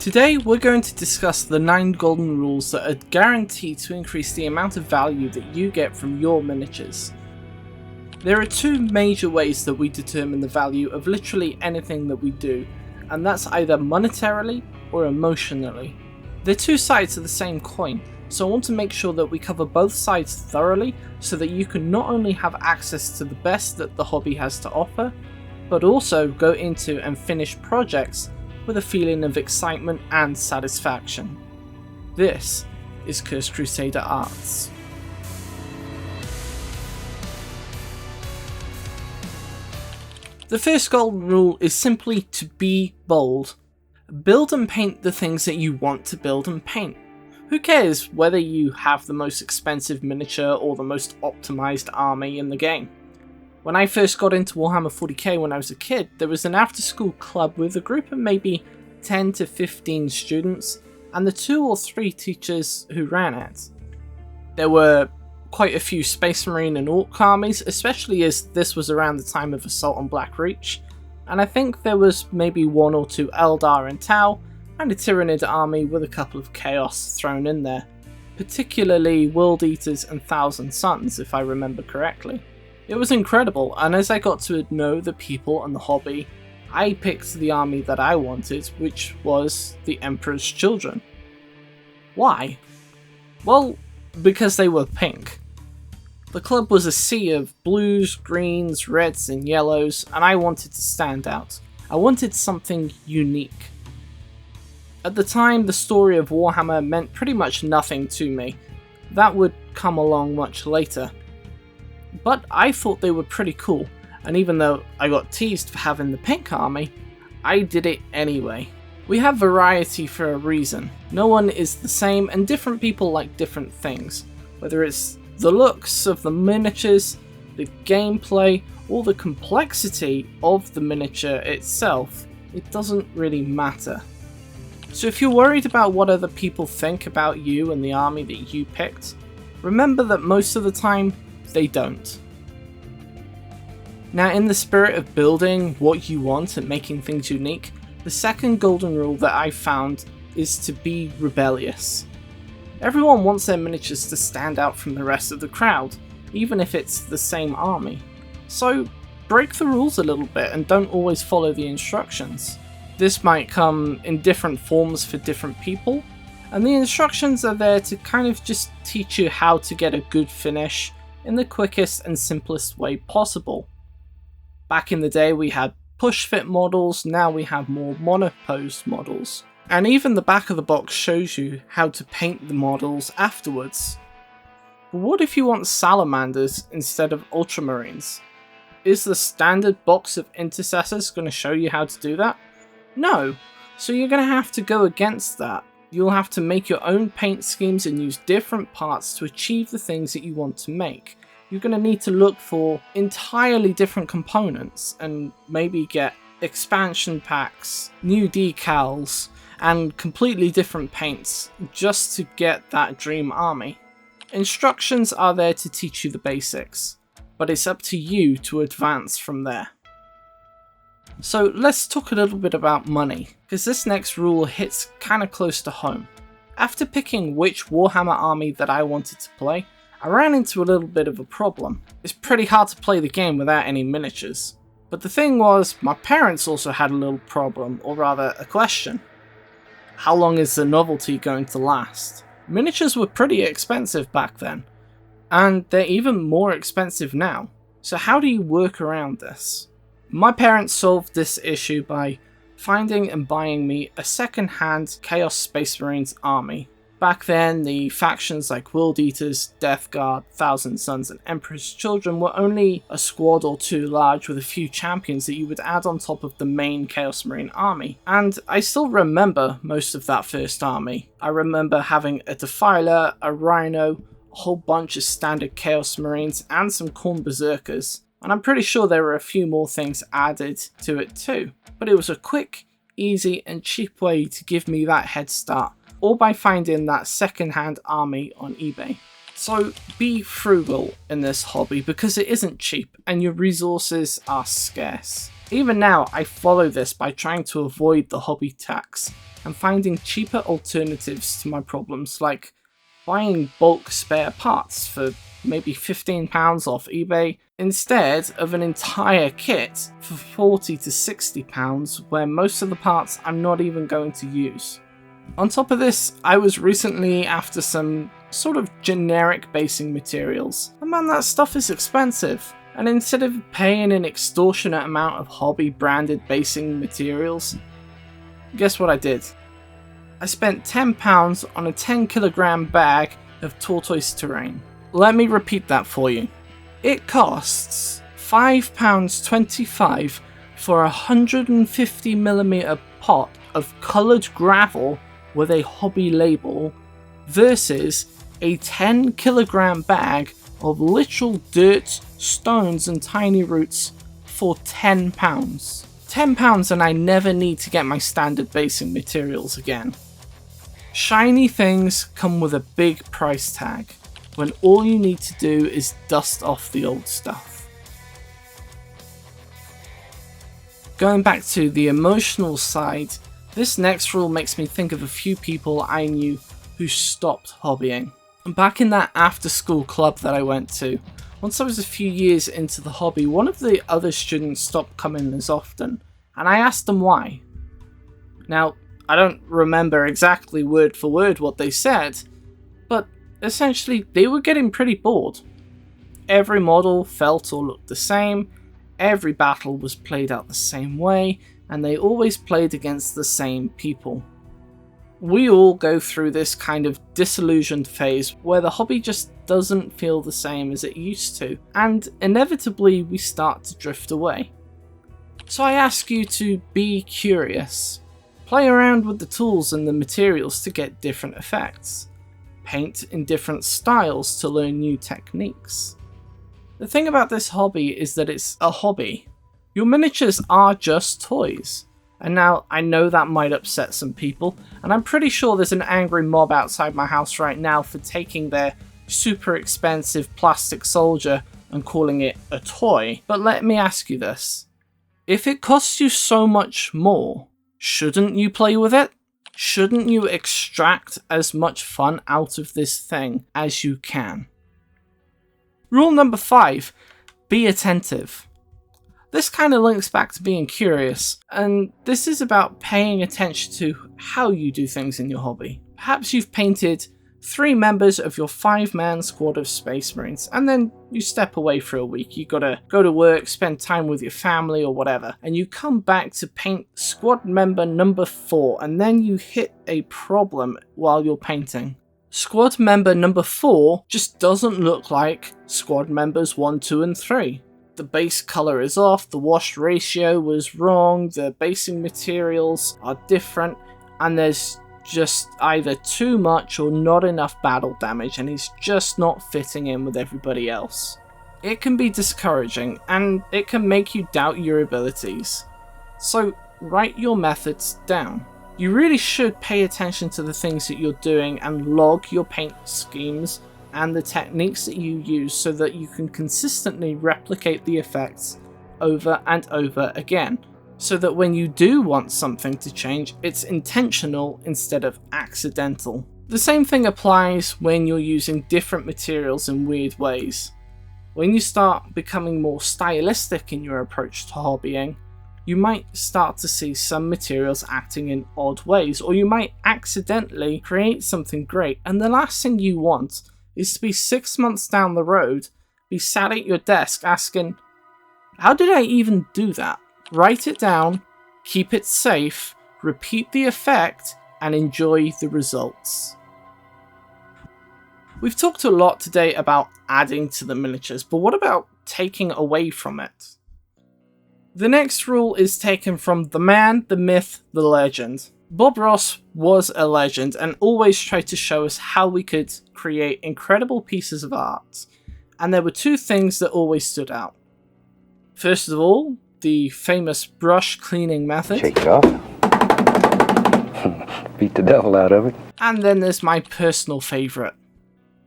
Today we're going to discuss the 9 golden rules that are guaranteed to increase the amount of value that you get from your miniatures. There are 2 major ways that we determine the value of literally anything that we do, and that's either monetarily or emotionally. They're 2 sides of the same coin, so I want to make sure that we cover both sides thoroughly so that you can not only have access to the best that the hobby has to offer, but also go into and finish projects with a feeling of excitement and satisfaction. This is Cursed Crusader Arts. The first golden rule is simply to be bold. Build and paint the things that you want to build and paint. Who cares whether you have the most expensive miniature or the most optimized army in the game? When I first got into Warhammer 40k when I was a kid, there was an after-school club with a group of maybe 10 to 15 students and the 2 or 3 teachers who ran it. There were quite a few Space Marine and Orc armies, especially as this was around the time of Assault on Blackreach, and I think there was maybe 1 or 2 Eldar and Tau, and a Tyrannid army with a couple of Chaos thrown in there, particularly World Eaters and Thousand Suns if I remember correctly. It was incredible, and as I got to know the people and the hobby, I picked the army that I wanted, which was the Emperor's Children. Why? Well, because they were pink. The club was a sea of blues, greens, reds and yellows, and I wanted to stand out. I wanted something unique. At the time, the story of Warhammer meant pretty much nothing to me. That would come along much later. But I thought they were pretty cool, and even though I got teased for having the pink army, I did it anyway. We have variety for a reason. No one is the same, and different people like different things. Whether it's the looks of the miniatures, the gameplay, or the complexity of the miniature itself, it doesn't really matter. So if you're worried about what other people think about you and the army that you picked, remember that most of the time, they don't. Now, in the spirit of building what you want and making things unique, the second golden rule that I found is to be rebellious. Everyone wants their miniatures to stand out from the rest of the crowd, even if it's the same army. So break the rules a little bit and don't always follow the instructions. This might come in different forms for different people, and the instructions are there to kind of just teach you how to get a good finish in the quickest and simplest way possible. Back in the day we had push fit models, now we have more monoposed models. And even the back of the box shows you how to paint the models afterwards. But what if you want salamanders instead of ultramarines? Is the standard box of intercessors going to show you how to do that? No, so you're going to have to go against that. You'll have to make your own paint schemes and use different parts to achieve the things that you want to make. You're going to need to look for entirely different components and maybe get expansion packs, new decals, and completely different paints just to get that dream army. Instructions are there to teach you the basics, but it's up to you to advance from there. So let's talk a little bit about money, because this next rule hits kinda close to home. After picking which Warhammer army that I wanted to play, I ran into a little bit of a problem. It's pretty hard to play the game without any miniatures. But the thing was, my parents also had a little problem, or rather a question. How long is the novelty going to last? Miniatures were pretty expensive back then, and they're even more expensive now. So how do you work around this? My parents solved this issue by finding and buying me a second-hand Chaos Space Marines army. Back then, the factions like World Eaters, Death Guard, Thousand Suns and Emperor's Children were only a squad or 2 large with a few champions that you would add on top of the main Chaos Marine army. And I still remember most of that first army. I remember having a Defiler, a Rhino, a whole bunch of standard Chaos Marines and some Khorne Berserkers. And I'm pretty sure there were a few more things added to it too. But it was a quick, easy and cheap way to give me that head start, all by finding that second-hand army on eBay. So be frugal in this hobby because it isn't cheap and your resources are scarce. Even now, I follow this by trying to avoid the hobby tax and finding cheaper alternatives to my problems, like buying bulk spare parts for maybe £15 off eBay instead of an entire kit for £40 to £60 where most of the parts I'm not even going to use. On top of this, I was recently after some sort of generic basing materials, and man, that stuff is expensive. And instead of paying an extortionate amount of hobby branded basing materials, guess what I did? I spent £10 on a 10kg bag of tortoise terrain. Let me repeat that for you. It costs £5.25 for a 150mm pot of coloured gravel with a hobby label versus a 10kg bag of literal dirt, stones and tiny roots for £10. £10 and I never need to get my standard basing materials again. Shiny things come with a big price tag, when all you need to do is dust off the old stuff. Going back to the emotional side, this next rule makes me think of a few people I knew who stopped hobbying. Back in that after school club that I went to, once I was a few years into the hobby, one of the other students stopped coming as often, and I asked them why. Now, I don't remember exactly word for word what they said, but essentially they were getting pretty bored. Every model felt or looked the same, every battle was played out the same way, and they always played against the same people. We all go through this kind of disillusioned phase where the hobby just doesn't feel the same as it used to, and inevitably we start to drift away. So I ask you to be curious. Play around with the tools and the materials to get different effects. Paint in different styles to learn new techniques. The thing about this hobby is that it's a hobby. Your miniatures are just toys. And now, I know that might upset some people, and I'm pretty sure there's an angry mob outside my house right now for taking their super expensive plastic soldier and calling it a toy. But let me ask you this. If it costs you so much more, shouldn't you play with it? Shouldn't you extract as much fun out of this thing as you can? Rule number 5, be attentive. This kind of links back to being curious, and this is about paying attention to how you do things in your hobby. Perhaps you've painted 3 members of your 5-man squad of Space Marines, and then you step away for a week. You gotta go to work, spend time with your family or whatever, and you come back to paint squad member number 4, and then you hit a problem while you're painting. Squad member number 4 just doesn't look like squad members 1, 2, and 3. The base colour is off, the wash ratio was wrong, the basing materials are different, and there's just either too much or not enough battle damage, and he's just not fitting in with everybody else. It can be discouraging, and it can make you doubt your abilities. So write your methods down. You really should pay attention to the things that you're doing and log your paint schemes and the techniques that you use so that you can consistently replicate the effects over and over again, so that when you do want something to change, it's intentional instead of accidental. The same thing applies when you're using different materials in weird ways. When you start becoming more stylistic in your approach to hobbying, you might start to see some materials acting in odd ways, or you might accidentally create something great, and the last thing you want is to be 6 months down the road, be sat at your desk asking, how did I even do that? Write it down, keep it safe, repeat the effect, and enjoy the results. We've talked a lot today about adding to the miniatures, but what about taking away from it? The next rule is taken from the man, the myth, the legend. Bob Ross was a legend and always tried to show us how we could create incredible pieces of art. And there were 2 things that always stood out. First of all, the famous brush cleaning method. Shake it off. Beat the devil out of it. And then there's my personal favourite,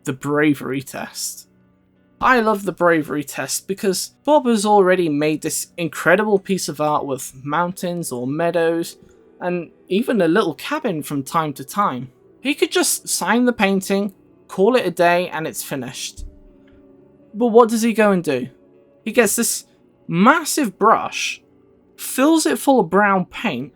the bravery test. I love the bravery test because Bob has already made this incredible piece of art with mountains or meadows and even a little cabin from time to time. He could just sign the painting, call it a day, and it's finished. But what does he go and do? He gets this massive brush, fills it full of brown paint,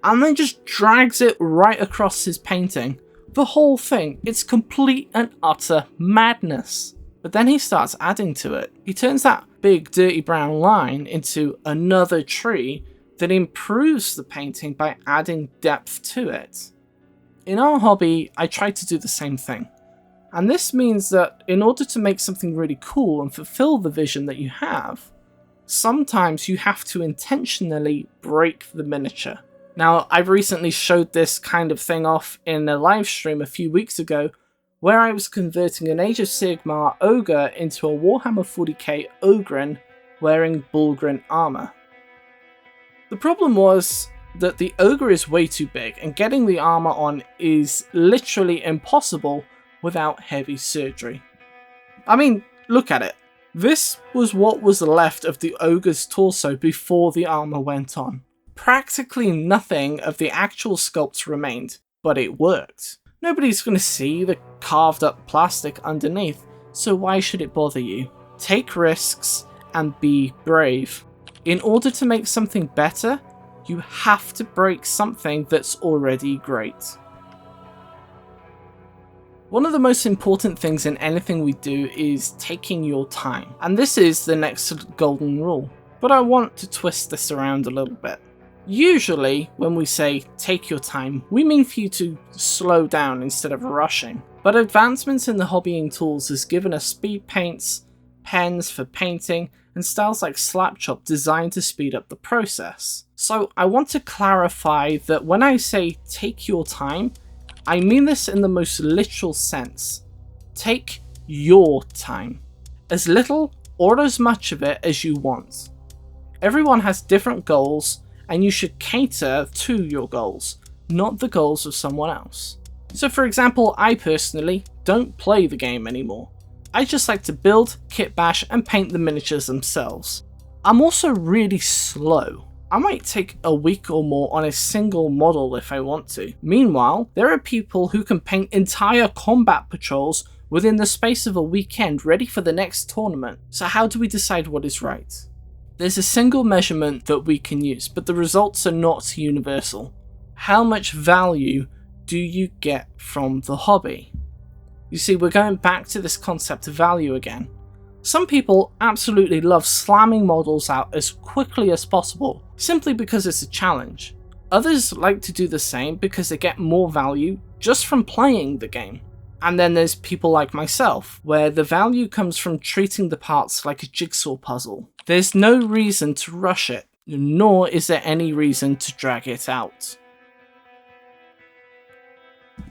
and then just drags it right across his painting. The whole thing, it's complete and utter madness. But then he starts adding to it. He turns that big dirty brown line into another tree that improves the painting by adding depth to it. In our hobby, I try to do the same thing. And this means that in order to make something really cool and fulfill the vision that you have, sometimes you have to intentionally break the miniature. Now, I've recently showed this kind of thing off in a live stream a few weeks ago, where I was converting an Age of Sigmar ogre into a Warhammer 40k Ogryn wearing Bullgrin armour. The problem was that the ogre is way too big, and getting the armour on is literally impossible without heavy surgery. I mean, look at it. This was what was left of the ogre's torso before the armour went on. Practically nothing of the actual sculpt remained, but it worked. Nobody's going to see the carved up plastic underneath, so why should it bother you? Take risks and be brave. In order to make something better, you have to break something that's already great. One of the most important things in anything we do is taking your time, and this is the next golden rule, but I want to twist this around a little bit. Usually, when we say take your time, we mean for you to slow down instead of rushing, but advancements in the hobbying tools has given us speed paints, pens for painting, and styles like Slapchop designed to speed up the process. So I want to clarify that when I say take your time, I mean this in the most literal sense. Take your time. As little or as much of it as you want. Everyone has different goals, and you should cater to your goals, not the goals of someone else. So for example, I personally don't play the game anymore. I just like to build, kit bash, and paint the miniatures themselves. I'm also really slow. I might take a week or more on a single model if I want to. Meanwhile, there are people who can paint entire combat patrols within the space of a weekend ready for the next tournament. So how do we decide what is right? There's a single measurement that we can use, but the results are not universal. How much value do you get from the hobby? You see, we're going back to this concept of value again. Some people absolutely love slamming models out as quickly as possible, simply because it's a challenge. Others like to do the same because they get more value just from playing the game. And then there's people like myself, where the value comes from treating the parts like a jigsaw puzzle. There's no reason to rush it, nor is there any reason to drag it out.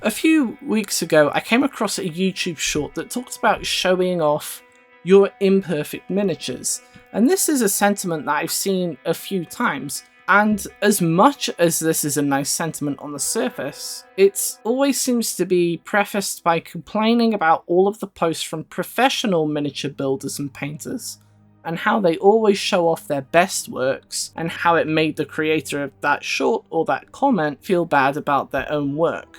A few weeks ago, I came across a YouTube short that talked about showing off your imperfect miniatures, and this is a sentiment that I've seen a few times, and as much as this is a nice sentiment on the surface, it always seems to be prefaced by complaining about all of the posts from professional miniature builders and painters, and how they always show off their best works, and how it made the creator of that short or that comment feel bad about their own work.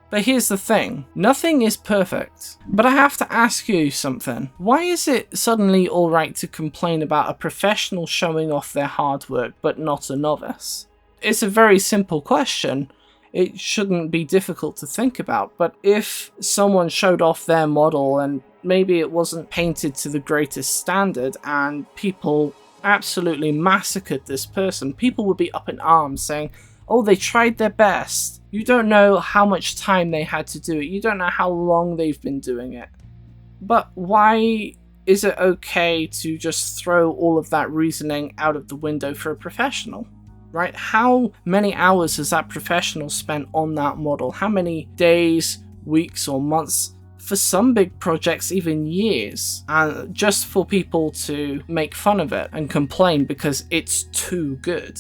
But here's the thing, nothing is perfect. But I have to ask you something. Why is it suddenly alright to complain about a professional showing off their hard work, but not a novice? It's a very simple question. It shouldn't be difficult to think about, but if someone showed off their model and maybe it wasn't painted to the greatest standard and people absolutely massacred this person, people would be up in arms saying, oh, they tried their best. You don't know how much time they had to do it. You don't know how long they've been doing it. But why is it okay to just throw all of that reasoning out of the window for a professional? Right? How many hours has that professional spent on that model? How many days, weeks, or months? For some big projects, even years. And just for people to make fun of it and complain because it's too good.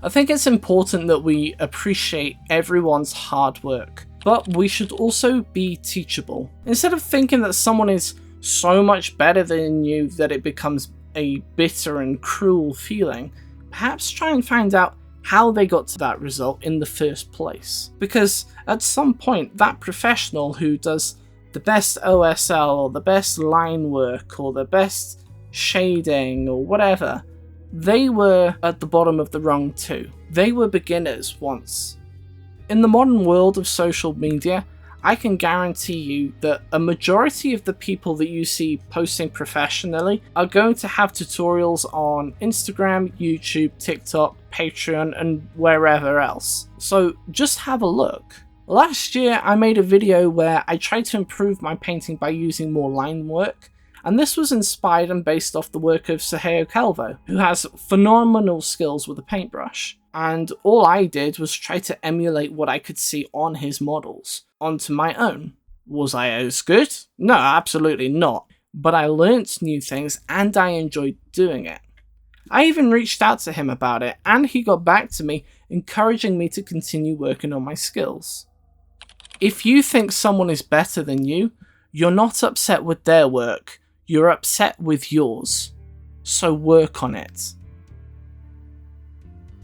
I think it's important that we appreciate everyone's hard work, But we should also be teachable. Instead of thinking that someone is so much better than you that it becomes a bitter and cruel feeling, perhaps try and find out how they got to that result in the first place. Because at some point, that professional who does the best OSL or the best line work or the best shading or whatever, they were at the bottom of the rung too. They were beginners once. In the modern world of social media, I can guarantee you that a majority of the people that you see posting professionally are going to have tutorials on Instagram, YouTube, TikTok, Patreon, and wherever else. So just have a look. Last year I made a video where I tried to improve my painting by using more line work, and this was inspired and based off the work of Sergio Calvo, who has phenomenal skills with a paintbrush. And all I did was try to emulate what I could see on his models onto my own. Was I as good? No, absolutely not. But I learnt new things and I enjoyed doing it. I even reached out to him about it and he got back to me, encouraging me to continue working on my skills. If you think someone is better than you, you're not upset with their work, you're upset with yours. So work on it.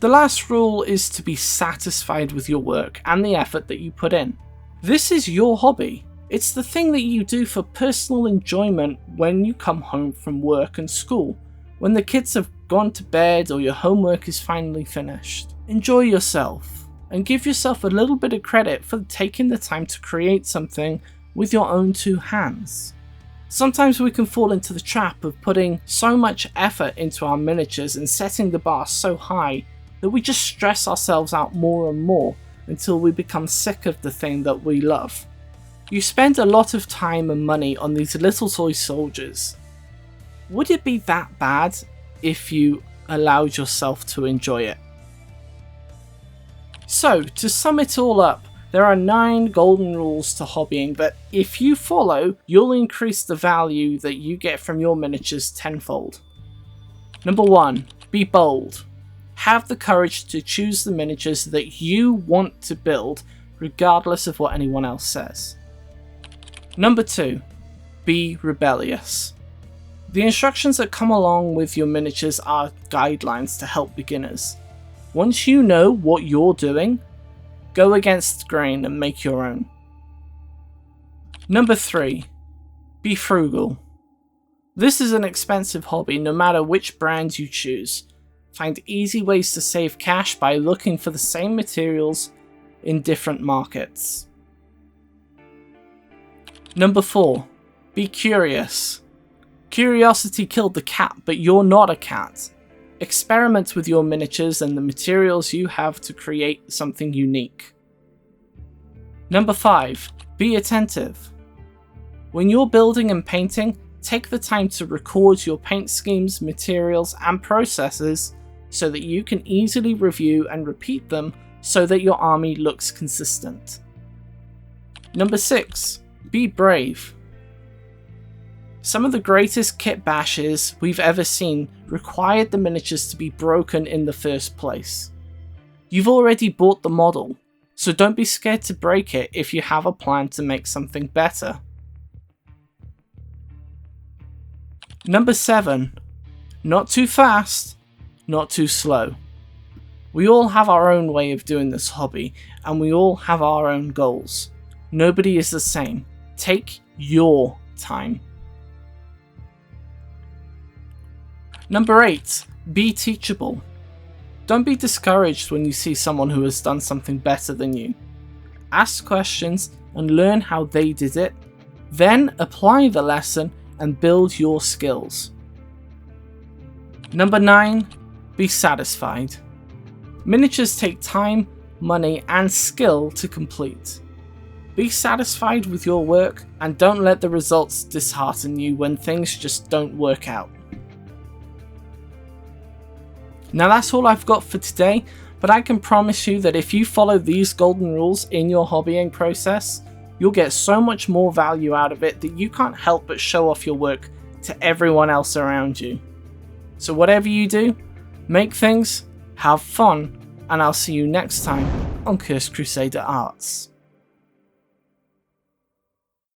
The last rule is to be satisfied with your work and the effort that you put in. This is your hobby. It's the thing that you do for personal enjoyment when you come home from work and school, when the kids have gone to bed or your homework is finally finished. Enjoy yourself and give yourself a little bit of credit for taking the time to create something with your own two hands. Sometimes we can fall into the trap of putting so much effort into our miniatures and setting the bar so high that we just stress ourselves out more and more until we become sick of the thing that we love. You spend a lot of time and money on these little toy soldiers. Would it be that bad if you allowed yourself to enjoy it? So, to sum it all up, there are 9 golden rules to hobbying that if you follow, you'll increase the value that you get from your miniatures tenfold. Number 1. Be bold. Have the courage to choose the miniatures that you want to build, regardless of what anyone else says. Number 2. Be rebellious. The instructions that come along with your miniatures are guidelines to help beginners. Once you know what you're doing, go against the grain and make your own. Number 3. Be frugal. This is an expensive hobby no matter which brand you choose. Find easy ways to save cash by looking for the same materials in different markets. Number 4. Be curious. Curiosity killed the cat, but you're not a cat. Experiment with your miniatures and the materials you have to create something unique. Number 5. Be attentive. When you're building and painting, take the time to record your paint schemes, materials, and processes so that you can easily review and repeat them so that your army looks consistent. Number 6. Be brave. Some of the greatest kit bashes we've ever seen required the miniatures to be broken in the first place. You've already bought the model, so don't be scared to break it if you have a plan to make something better. Number 7. Not too fast, not too slow. We all have our own way of doing this hobby, and we all have our own goals. Nobody is the same. Take your time. Number 8. Be teachable. Don't be discouraged when you see someone who has done something better than you. Ask questions and learn how they did it, then apply the lesson and build your skills. Number 9. Be satisfied. Miniatures take time, money, and skill to complete. Be satisfied with your work and don't let the results dishearten you when things just don't work out. Now that's all I've got for today, but I can promise you that if you follow these golden rules in your hobbying process, you'll get so much more value out of it that you can't help but show off your work to everyone else around you. So whatever you do, make things, have fun, and I'll see you next time on Cursed Crusader Arts.